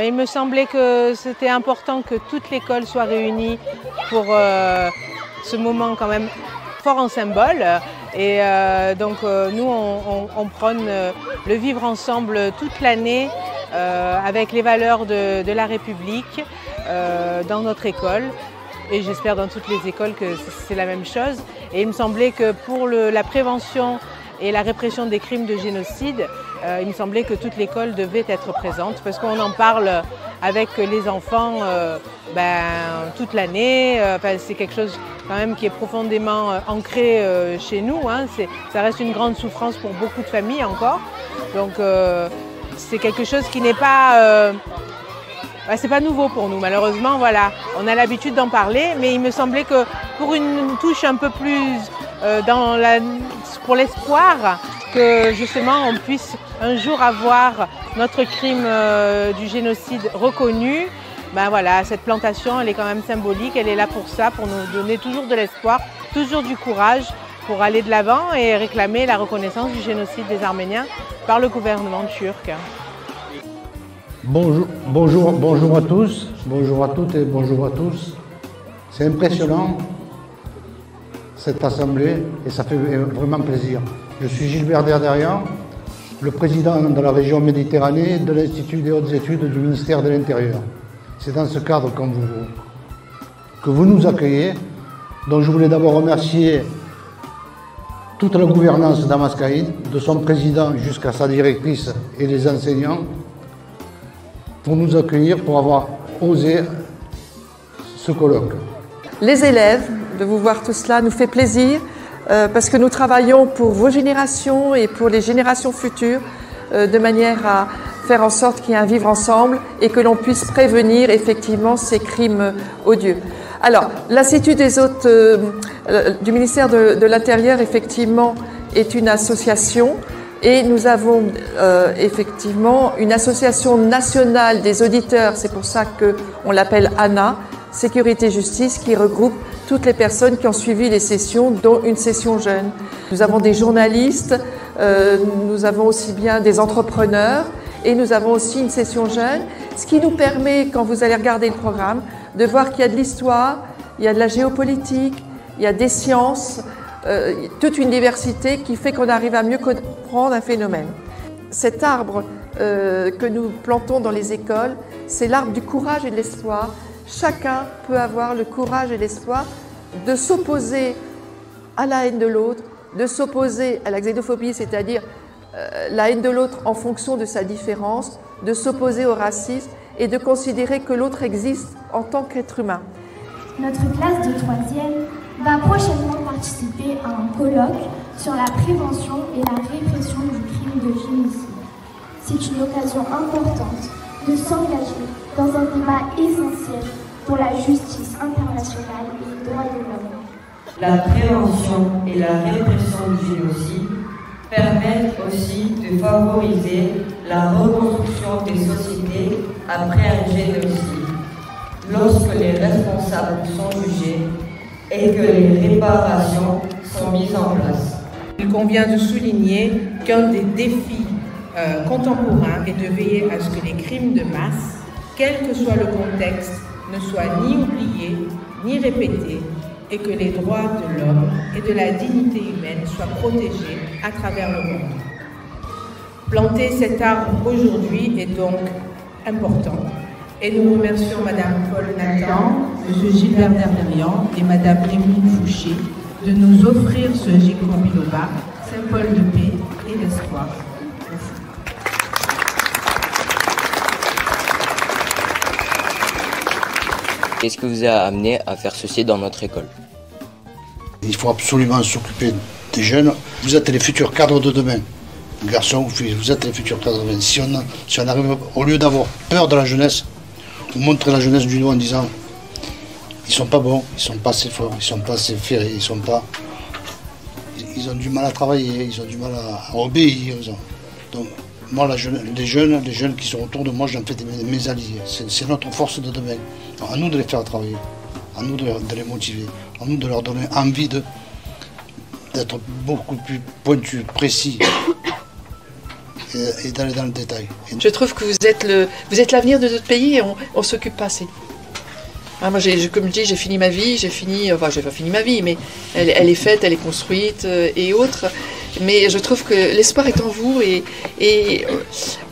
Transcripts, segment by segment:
Il me semblait que c'était important que toute l'école soit réunie pour ce moment quand même fort en symbole. Et donc nous, on prône le vivre ensemble toute l'année avec les valeurs de la République dans notre école. Et j'espère dans toutes les écoles que c'est la même chose. Et il me semblait que pour la prévention et la répression des crimes de génocide, il me semblait que toute l'école devait être présente parce qu'on en parle avec les enfants toute l'année. C'est quelque chose quand même qui est profondément ancré chez nous. Ça reste une grande souffrance pour beaucoup de familles encore. Donc c'est quelque chose qui n'est pas... c'est pas nouveau pour nous, malheureusement, voilà. On a l'habitude d'en parler, mais il me semblait que pour une touche un peu plus pour l'espoir, que justement on puisse un jour avoir notre crime du génocide reconnu. Voilà, cette plantation, elle est quand même symbolique, elle est là pour ça, pour nous donner toujours de l'espoir, toujours du courage pour aller de l'avant et réclamer la reconnaissance du génocide des Arméniens par le gouvernement turc. Bonjour à tous, bonjour à toutes et bonjour à tous. C'est impressionnant cette assemblée et ça fait vraiment plaisir. Je suis Gilbert Derderian, le président de la région Méditerranée de l'Institut des hautes études du ministère de l'Intérieur. C'est dans ce cadre que vous nous accueillez, dont je voulais d'abord remercier toute la gouvernance d'Amaskaïd, de son président jusqu'à sa directrice et les enseignants, pour nous accueillir, pour avoir osé ce colloque. Les élèves, de vous voir tout cela nous fait plaisir parce que nous travaillons pour vos générations et pour les générations futures de manière à faire en sorte qu'il y ait un vivre ensemble et que l'on puisse prévenir effectivement ces crimes odieux. Alors, l'Institut des hôtes du ministère de l'Intérieur effectivement est une association. Et nous avons effectivement une association nationale des auditeurs, c'est pour ça qu'on l'appelle ANA, Sécurité Justice, qui regroupe toutes les personnes qui ont suivi les sessions, dont une session jeune. Nous avons des journalistes, nous avons aussi bien des entrepreneurs et nous avons aussi une session jeune, ce qui nous permet, quand vous allez regarder le programme, de voir qu'il y a de l'histoire, il y a de la géopolitique, il y a des sciences, toute une diversité qui fait qu'on arrive à mieux comprendre un phénomène. Cet arbre que nous plantons dans les écoles, c'est l'arbre du courage et de l'espoir. Chacun peut avoir le courage et l'espoir de s'opposer à la haine de l'autre, de s'opposer à la xénophobie, c'est-à-dire la haine de l'autre en fonction de sa différence, de s'opposer au racisme et de considérer que l'autre existe en tant qu'être humain. Notre classe de 3e va prochainement participer à un colloque sur la prévention et la répression du crime de génocide. C'est une occasion importante de s'engager dans un débat essentiel pour la justice internationale et les droits de l'homme. La prévention et la répression du génocide permettent aussi de favoriser la reconstruction des sociétés après un génocide, lorsque les responsables sont jugés et que les réparations sont mises en place. Il convient de souligner qu'un des défis contemporains est de veiller à ce que les crimes de masse, quel que soit le contexte, ne soient ni oubliés ni répétés et que les droits de l'homme et de la dignité humaine soient protégés à travers le monde. Planter cet arbre aujourd'hui est donc important. Et nous remercions Madame Paul Nathan, Monsieur Gilbert Derderian et Madame Émilie Fouché de nous offrir ce ginkgo biloba, symbole de paix et d'espoir. Qu'est-ce qui vous a amené à faire ceci dans notre école? Il faut absolument s'occuper des jeunes. Vous êtes les futurs cadres de demain. Garçons ou filles, vous êtes les futurs cadres de demain. Si on arrive, au lieu d'avoir peur de la jeunesse, ou montrer la jeunesse du doigt en disant ils sont pas bons, ils sont pas assez forts, ils sont pas assez ferrés, ils ont du mal à travailler, ils ont du mal à obéir. Donc moi les jeunes qui sont autour de moi, j'en fais mes alliés. C'est notre force de demain. Donc, à nous de les faire travailler, à nous de les motiver, à nous de leur donner envie d'être beaucoup plus pointus, précis et d'aller dans le détail. Je trouve que vous êtes l'avenir de notre pays et on ne s'occupe pas assez. Ah, moi, comme je dis, j'ai fini ma vie, enfin, j'ai pas fini ma vie, mais elle est faite, elle est construite et autres. Mais je trouve que l'espoir est en vous et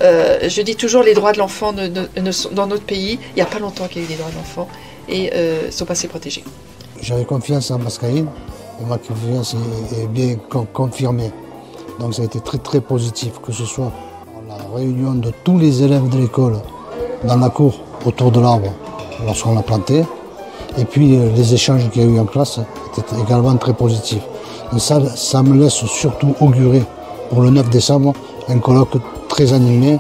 je dis toujours les droits de l'enfant dans notre pays, il n'y a pas longtemps qu'il y a eu des droits de l'enfant et ne sont pas assez protégés. J'avais confiance en Mascaïne et ma confiance est bien confirmée. Donc ça a été très très positif, que ce soit la réunion de tous les élèves de l'école dans la cour autour de l'arbre lorsqu'on l'a planté. Et puis les échanges qu'il y a eu en classe étaient également très positifs. Et ça me laisse surtout augurer pour le 9 décembre un colloque très animé,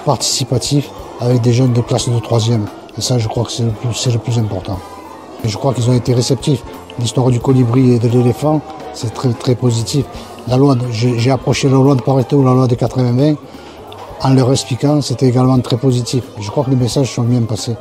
participatif, avec des jeunes de classe de 3e. Et ça, je crois que c'est le plus important. Et je crois qu'ils ont été réceptifs. L'histoire du colibri et de l'éléphant, c'est très très positif. J'ai approché la loi de Pareto, la loi des 80-20, en leur expliquant, c'était également très positif. Je crois que les messages sont bien passés.